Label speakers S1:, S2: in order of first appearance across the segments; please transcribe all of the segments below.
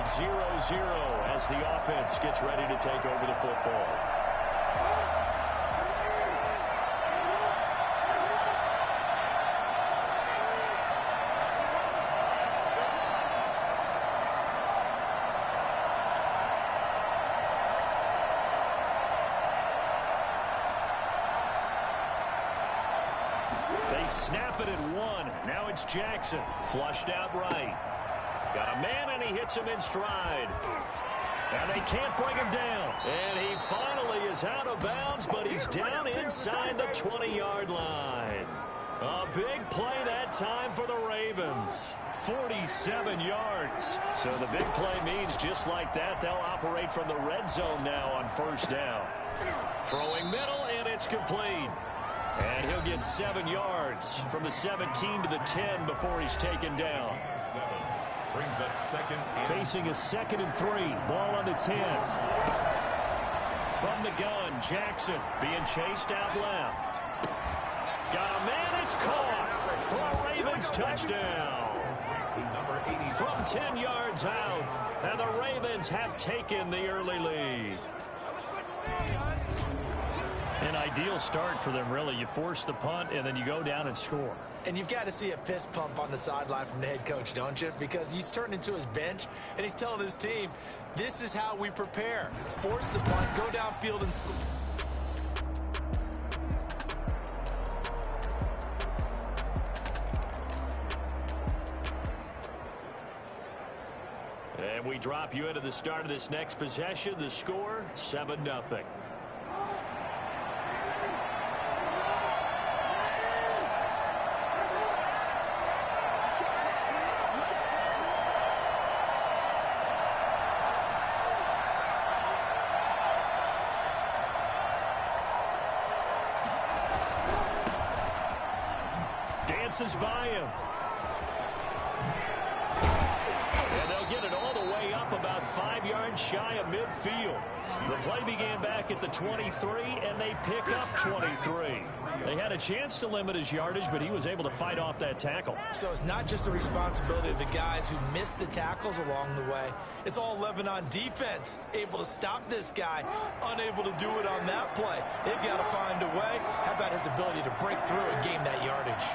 S1: it's 0-0 as the offense gets ready to take over the football. They snap it at one. Now it's Jackson. Flushed out right. Got a man, and he hits him in stride. And they can't bring him down. And he finally is out of bounds, but he's down inside the 20-yard line. A big play that time for the Ravens. 47 yards. So the big play means just like that, they'll operate from the red zone now on first down. Throwing middle, and it's complete. And he'll get 7 yards from the 17 to the 10 before he's taken down.
S2: Brings up second.
S1: Facing a 2nd and 3. Ball on the 10. From the gun, Jackson being chased out left. Got a man, it's caught for a Ravens touchdown. From 10 yards out, and the Ravens have taken the early lead. An ideal start for them, really. You force the punt, and then you go down and score.
S3: And you've got to see a fist pump on the sideline from the head coach, don't you? Because he's turned into his bench, and he's telling his team, this is how we prepare. Force the punt, go downfield and score.
S1: And we drop you into the start of this next possession. The score, 7-0. Dances by him. And they'll get it all the way up about 5 yards shy of midfield. The play began back at the 23, and they pick up 23. They had a chance to limit his yardage, but he was able to fight off that tackle.
S3: So it's not just the responsibility of the guys who missed the tackles along the way. It's all 11 on defense, able to stop this guy, unable to do it on that play. They've got to find a way. How about his ability to break through and gain that yardage?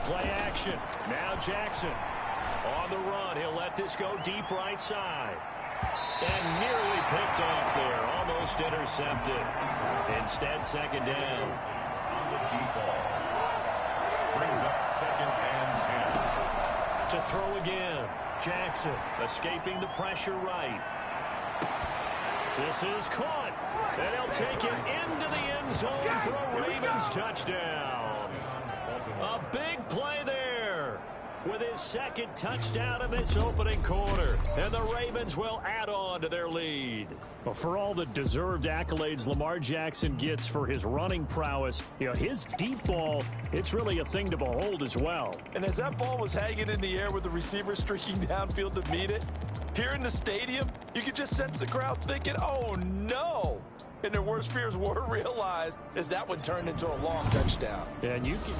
S1: Play action. Now Jackson on the run. He'll let this go deep right side. And nearly picked off there. Almost intercepted. Instead, second down.
S2: On the deep ball. Brings up 2nd and 10.
S1: To throw again. Jackson escaping the pressure right. This is caught. And he'll take it into the end zone for a Ravens touchdown. A big play there with his 2nd touchdown in this opening quarter. And the Ravens will add on to their lead. Well, for all the deserved accolades Lamar Jackson gets for his running prowess, his deep ball, it's really a thing to behold as well.
S3: And as that ball was hanging in the air with the receiver streaking downfield to meet it, here in the stadium, you could just sense the crowd thinking, oh, no. And their worst fears were realized as that one turned into a long touchdown.
S1: And you can...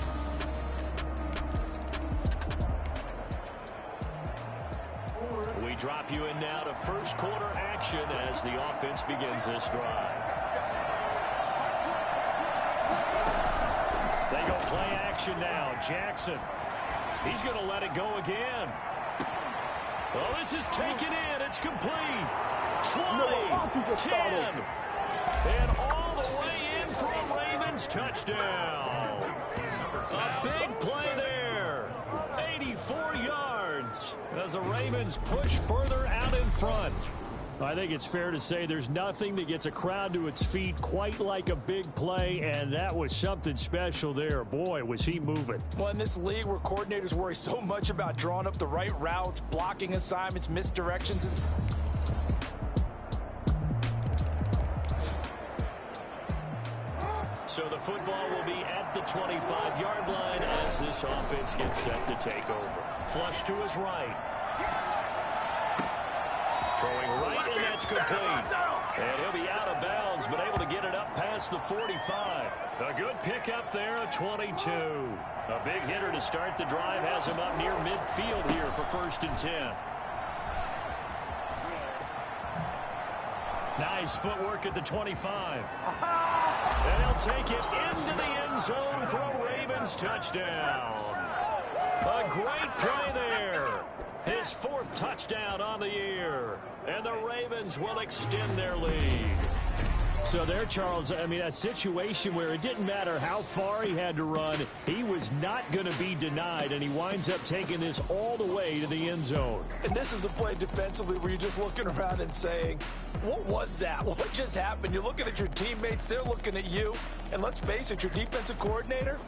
S1: We drop you in now to first quarter action as the offense begins this drive. They go play action now. Jackson. He's going to let it go again. Oh, this is taken in. It's complete. 20, 10, and all the way in for a Ravens touchdown. A big play there. 84 yards as the Ravens push further out in front. I think it's fair to say there's nothing that gets a crowd to its feet quite like a big play, and that was something special there. Boy, was he moving.
S3: Well, in this league where coordinators worry so much about drawing up the right routes, blocking assignments, misdirections, and
S1: So the football will be at the 25-yard line as this offense gets set to take over. Flush to his right. Throwing right, and that's complete. And he'll be out of bounds, but able to get it up past the 45. A good pickup there, a 22. A big hitter to start the drive has him up near midfield here for 1st and 10. Nice footwork at the 25. And he'll take it into the end zone for a Ravens touchdown. A great play there. His 4th touchdown on the year. And the Ravens will extend their lead. So there, Charles, I mean, a situation where it didn't matter how far he had to run, he was not going to be denied, and he winds up taking this all the way to the end zone.
S3: And this is a play defensively where you're just looking around and saying, what was that? What just happened? You're looking at your teammates, they're looking at you, and let's face it, your defensive coordinator,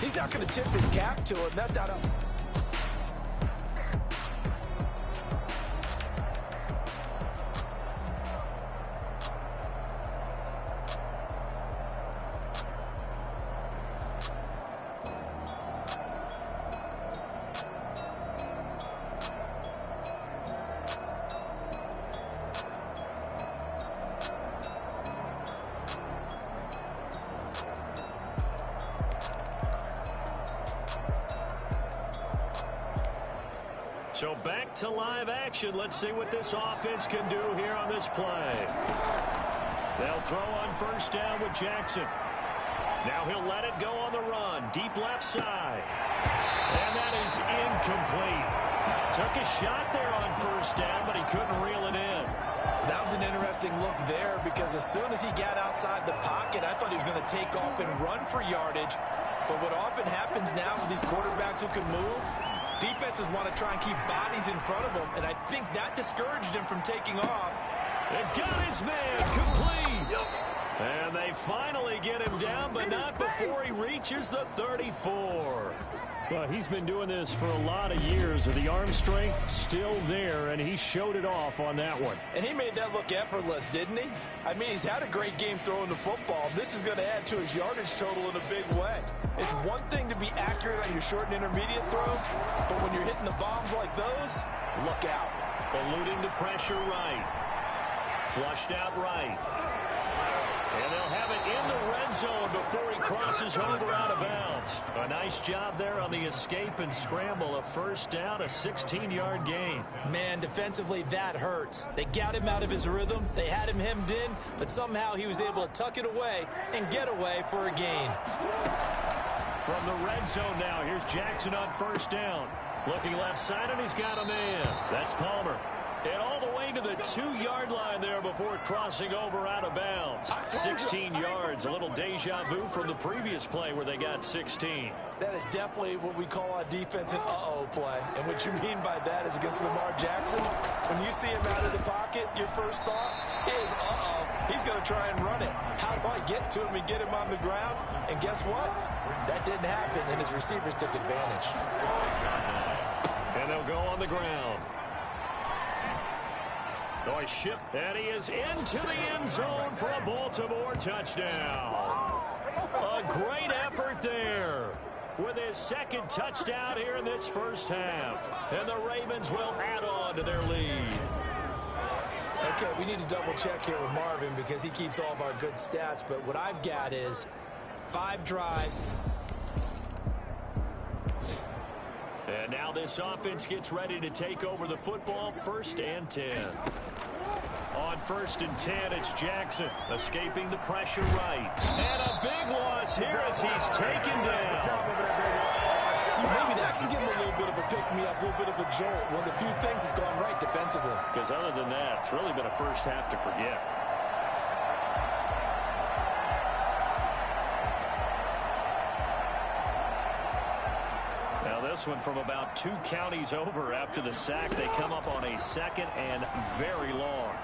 S3: he's not going to tip his cap to him. That's not a...
S1: So back to live action. Let's see what this offense can do here on this play. They'll throw on 1st down with Jackson. Now he'll let it go on the run. Deep left side. And that is incomplete. Took a shot there on 1st down, but he couldn't reel it in.
S3: That was an interesting look there because as soon as he got outside the pocket, I thought he was going to take off and run for yardage. But what often happens now with these quarterbacks who can move, defenses want to try and keep bodies in front of them, and I think that discouraged him from taking off.
S1: It got his man complete. And they finally get him down, but not before he reaches the 34. Well, he's been doing this for a lot of years, with the arm strength still there, and he showed it off on that one.
S3: And he made that look effortless, didn't he? I mean, he's had a great game throwing the football. This is going to add to his yardage total in a big way. It's one thing to be accurate on your short and intermediate throws, but when you're hitting the bombs like those, look out.
S1: Eluding the pressure right. Flushed out right. And they'll have it in the red zone before he crosses over out of bounds. A nice job there on the escape and scramble. A 1st down, a 16-yard gain.
S3: Man, defensively, that hurts. They got him out of his rhythm. They had him hemmed in, but somehow he was able to tuck it away and get away for a gain.
S1: From the red zone now, here's Jackson on 1st down. Looking left side, and he's got a man. That's Palmer. And all the way to the 2-yard line there before crossing over out of bounds. 16 yards, a little deja vu from the previous play where they got 16.
S3: That is definitely what we call on defense an uh-oh play. And what you mean by that is against Lamar Jackson, when you see him out of the pocket, your first thought is, uh-oh, he's going to try and run it. How do I get to him and get him on the ground? And guess what? That didn't happen, and his receivers took advantage.
S1: And they'll go on the ground. Noise ship, and he is into the end zone for a Baltimore touchdown. A great effort there with his 2nd touchdown here in this 1st half. And the Ravens will add on to their lead.
S3: Okay, we need to double check here with Marvin because he keeps all of our good stats, but what I've got is 5 drives.
S1: And now this offense gets ready to take over the football. 1st and 10. On 1st and 10, it's Jackson escaping the pressure right. And a big loss here as he's taken down.
S3: Maybe that can give him a little bit of a pick-me-up, a little bit of a jolt. One of the few things that's gone right defensively.
S1: Because other than that, it's really been a 1st half to forget. This one from about 2 counties over after the sack. They come up on a 2nd and very long.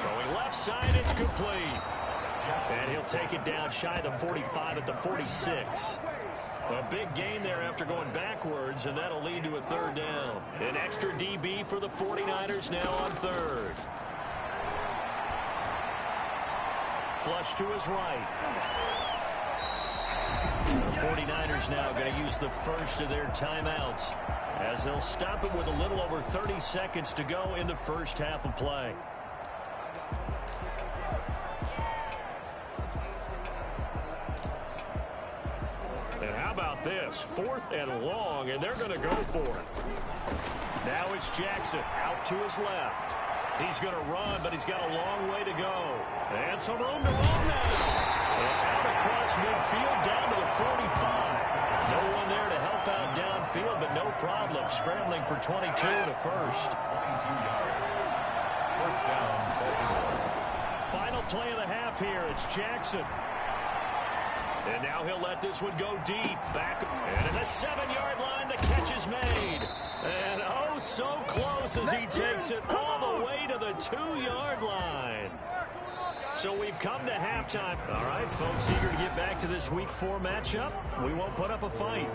S1: Throwing left side, it's complete. And he'll take it down shy of the 45 at the 46. A big gain there after going backwards, and that'll lead to a 3rd down. An extra DB for the 49ers now on 3rd. flush to his right. The 49ers now going to use the first of their timeouts as they'll stop it with a little over 30 seconds to go in the first half of play. And how about this? 4th and long, and they're going to go for it. Now it's Jackson out to his left. He's going to run, but he's got a long way to go. And some room to run now. And out across midfield down to the 45. No one there to help out downfield, but no problem. Scrambling for 22 to first.
S2: 22 yards. First down, Baltimore.
S1: Final play of the half here. It's Jackson. And now he'll let this one go deep. Back. And at the 7-yard line, the catch is made. And oh, so close as he takes it all the way to the 2-yard line. So we've come to halftime. All right, folks, eager to get back to this Week 4 matchup. We won't put up a fight.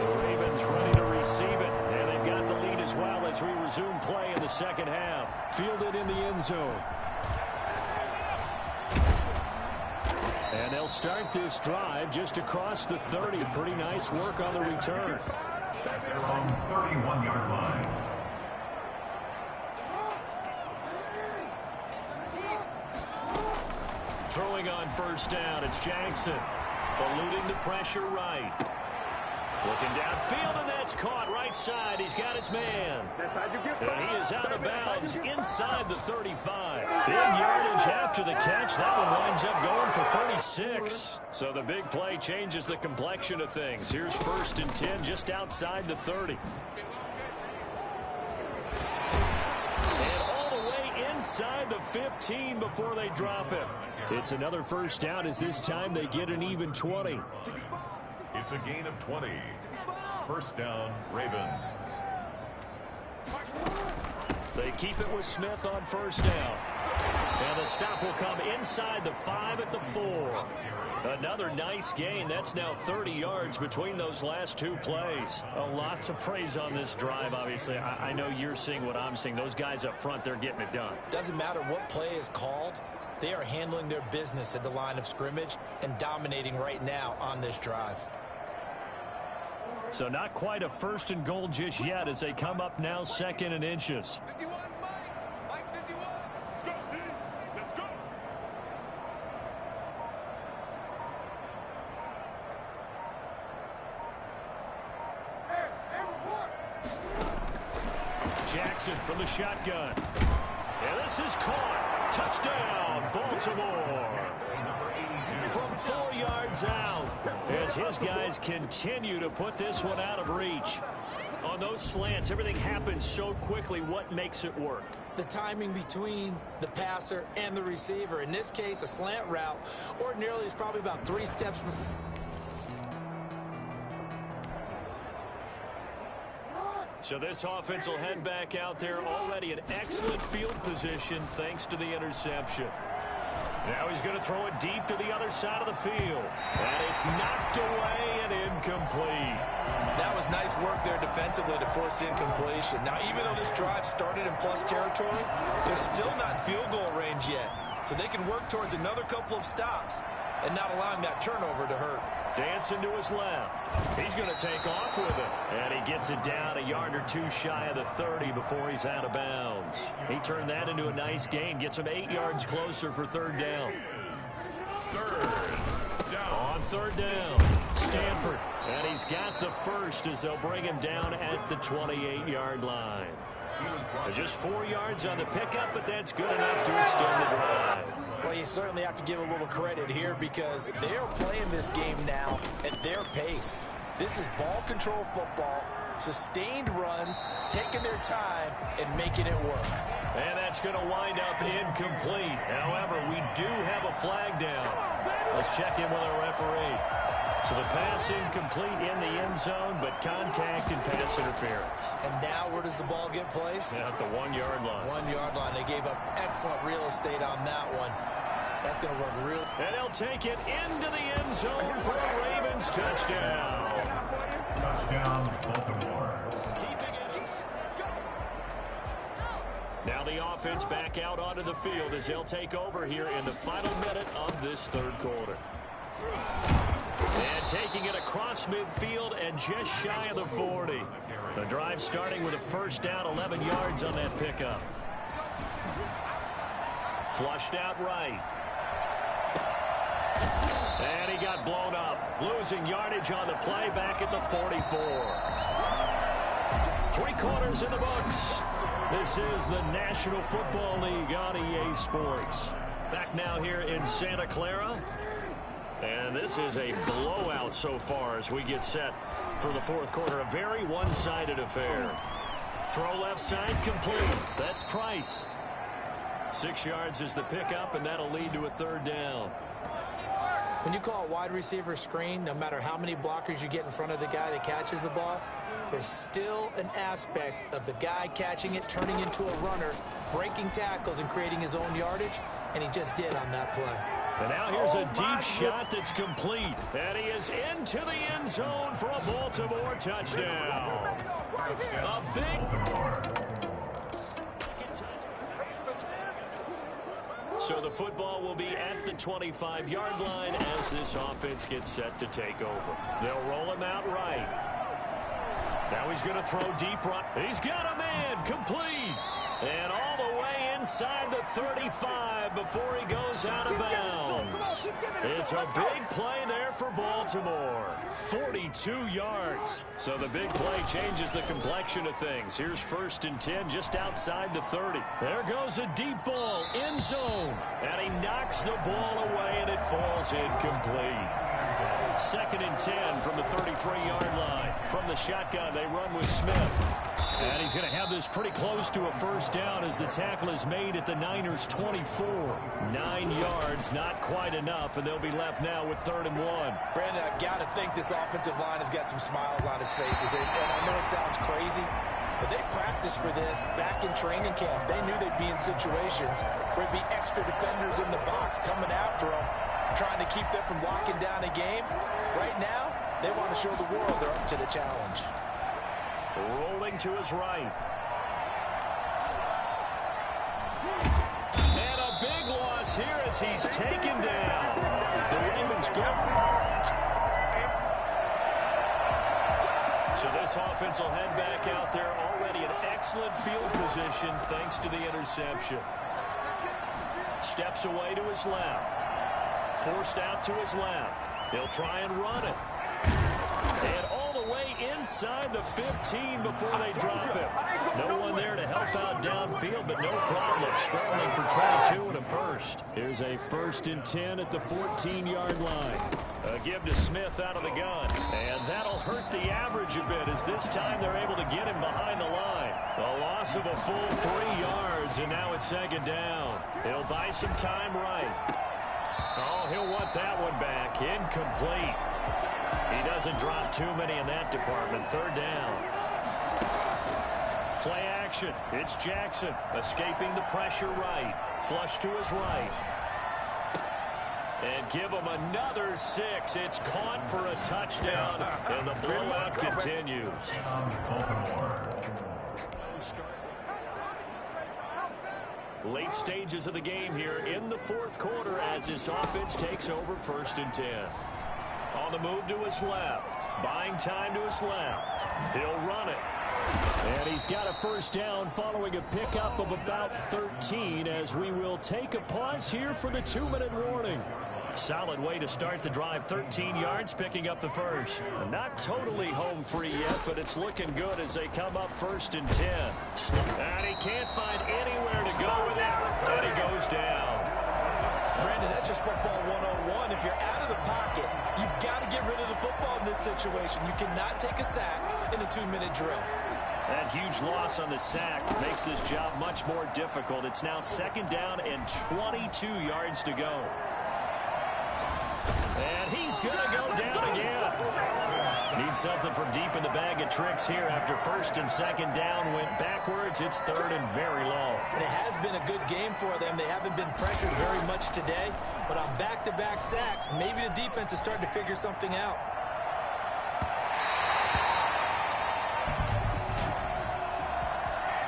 S1: The Ravens ready to receive it. And they've got the lead as well as we resume play in the second half. Fielded in the end zone. And they'll start this drive just across the 30. Pretty nice work on the return.
S2: That's their own 31-yard line.
S1: Throwing on first down, it's Jackson. Eluding the pressure right. Looking downfield, and that's caught right side. He's got his man. And he is out of bounds inside the 35. Big yardage after the catch. That one winds up going for 36. So the big play changes the complexion of things. Here's 1st and 10 just outside the 30. And all the way inside the 15 before they drop him. It's another first down as this time they get an even 20.
S2: It's a gain of 20. First down, Ravens.
S1: They keep it with Smith on first down. And the stop will come inside the 5 at the 4. Another nice gain. That's now 30 yards between those last 2 plays. A lot to praise on this drive, obviously. I know you're seeing what I'm seeing. Those guys up front, they're getting it done.
S3: Doesn't matter what play is called. They are handling their business at the line of scrimmage and dominating right now on this drive.
S1: So not quite a 1st and goal just yet as they come up now 2nd and inches. Jackson from the shotgun. And this is caught. Touchdown, Baltimore. From 4 yards out as his guys continue to put this one out of reach. On those slants, everything happens so quickly. What makes it work?
S3: The timing between the passer and the receiver. In this case, a slant route ordinarily is probably about 3 steps.
S1: So this offense will head back out there, already in excellent field position thanks to the interception. Now he's going to throw it deep to the other side of the field. And it's knocked away and incomplete.
S3: That was nice work there defensively to force incompletion. Now, even though this drive started in plus territory, they're still not in field goal range yet. So they can work towards another couple of stops and not allowing that turnover to hurt.
S1: Dancing to his left. He's going to take off with it. And he gets it down a yard or 2 shy of the 30 before he's out of bounds. He turned that into a nice gain. Gets him 8 yards closer for 3rd down.
S2: 3rd down.
S1: On 3rd down, Stanford. And he's got the first as they'll bring him down at the 28-yard line. Just 4 yards on the pickup, but that's good enough to extend the drive.
S3: Well, you certainly have to give a little credit here because they're playing this game now at their pace. This is ball control football, sustained runs, taking their time, and making it work.
S1: And that's going to wind up incomplete. However, we do have a flag down. Let's check in with our referee. So the pass incomplete in the end zone, but contact and pass interference.
S3: And now where does the ball get placed?
S1: At the 1-yard line.
S3: 1-yard line. They gave up excellent real estate on that one. That's going to work real.
S1: And he'll take it into the end zone for a Ravens touchdown.
S2: Touchdown, Baltimore.
S1: Keeping it. Now the offense back out onto the field as they'll take over here in the final minute of this third quarter. And taking it across midfield and just shy of the 40. The drive starting with a first down, 11 yards on that pickup. Flushed out right. And he got blown up. Losing yardage on the play back at the 44. 3 quarters in the books. This is the National Football League on EA Sports. Back now here in Santa Clara. And this is a blowout so far as we get set for the fourth quarter. A very one-sided affair. Throw left side complete. That's Price. 6 yards is the pickup, and that'll lead to a third down.
S3: When you call a wide receiver screen, no matter how many blockers you get in front of the guy that catches the ball, there's still an aspect of the guy catching it, turning into a runner, breaking tackles and creating his own yardage, and he just did on that play.
S1: And now here's a deep shot that's complete. And he is into the end zone for a Baltimore touchdown. A big... So the football will be at the 25-yard line as this offense gets set to take over. They'll roll him out right. Now he's going to throw deep right. He's got a man complete. And all the way inside the 35 before he goes out of bounds. It's a big play there for Baltimore. 42 yards. So the big play changes the complexion of things. Here's 1st and 10 just outside the 30. There goes a deep ball, end zone. And he knocks the ball away and it falls incomplete. 2nd and 10 from the 33-yard line. From the shotgun, they run with Smith. And he's going to have this pretty close to a first down as the tackle is made at the Niners' 24. 9 yards, not quite enough, and they'll be left now with 3rd and 1.
S3: Brandon, I've got to think this offensive line has got some smiles on its faces. And I know it sounds crazy, but they practiced for this back in training camp. They knew they'd be in situations where there'd be extra defenders in the box coming after them, trying to keep them from locking down a game. Right now, they want to show the world they're up to the challenge.
S1: Rolling to his right. And a big loss here as he's taken down. The Ravens go. So this offense will head back out there already in excellent field position thanks to the interception. Steps away to his left. Forced out to his left. He'll try and run it. And all the way inside the 15 before they drop him. No one there to help out downfield, but no problem. Scrambling for 22 and a first. Here's a 1st and 10 at the 14-yard line. A give to Smith out of the gun. And that'll hurt the average a bit as this time they're able to get him behind the line. A loss of a full 3 yards, and now it's 2nd down. He'll buy some time right. Oh, he'll want that one back. Incomplete. He doesn't drop too many in that department. 3rd down. Play action. It's Jackson escaping the pressure right. Flush to his right. And give him another 6. It's caught for a touchdown, and the blowout continues. Late stages of the game here in the 4th quarter as this offense takes over 1st and 10. On the move to his left. Buying time to his left. He'll run it. And he's got a first down following a pickup of about 13 as we will take a pause here for the 2-minute warning. Solid way to start the drive. 13 yards, picking up the first. Not totally home free yet, but it's looking good as they come up 1st and 10. And he can't find anywhere to go with it. And he goes down.
S3: Brandon, that's just football 101. If you're out of the pocket, you've got to get rid of the football in this situation. You cannot take a sack in a 2-minute drill.
S1: That huge loss on the sack makes this job much more difficult. It's now 2nd down and 22 yards to go. And he's going to go down again. Needs something from deep in the bag of tricks here after 1st and 2nd down went backwards. It's 3rd and very long.
S3: And it has been a good game for them. They haven't been pressured very much today. But on back-to-back sacks, maybe the defense is starting to figure something out.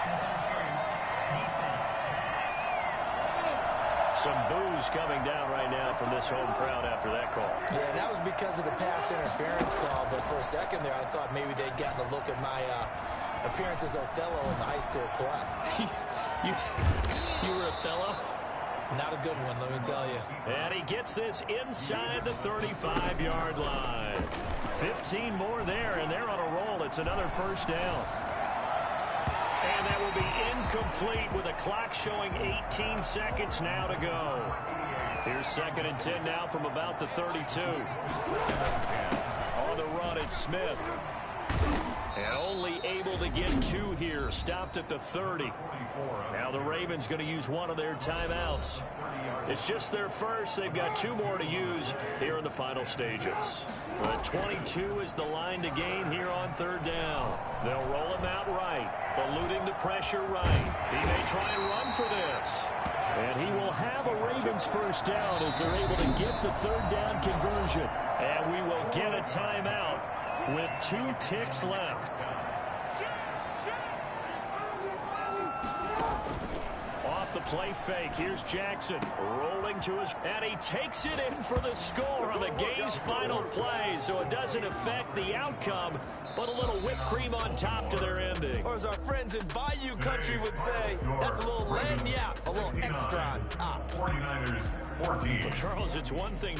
S4: Pass interference, defense.
S1: coming down right now from this home crowd after that call.
S3: Yeah, and that was because of the pass interference call. But for a second there, I thought maybe they'd gotten a look at my appearance as Othello in the high school play.
S1: You were Othello?
S3: Not a good one, let me tell you.
S1: And he gets this inside the 35-yard line. 15 more there, and they're on a roll. It's another first down. And that will be incomplete with a clock showing 18 seconds now to go. Here's 2nd and 10 now from about the 32. On the run, it's Smith. And only able to get 2 here. Stopped at the 30. Now the Ravens going to use one of their timeouts. It's just their first. They've got 2 more to use here in the final stages. But 22 is the line to gain here on 3rd down. They'll roll him out right, eluding the pressure right. He may try and run for this. And he will have a Ravens first down as they're able to get the 3rd down conversion. And we will get a timeout with 2 ticks left. Off the play fake, here's Jackson rolling to his, and he takes it in for the score on the game's final play, so it doesn't affect the outcome, but a little whipped cream on top to their ending.
S3: Or as our friends in Bayou Country would say, that's a little lagniappe, a little extra on top.
S2: 49ers 14.
S1: Well, Charles, it's one thing to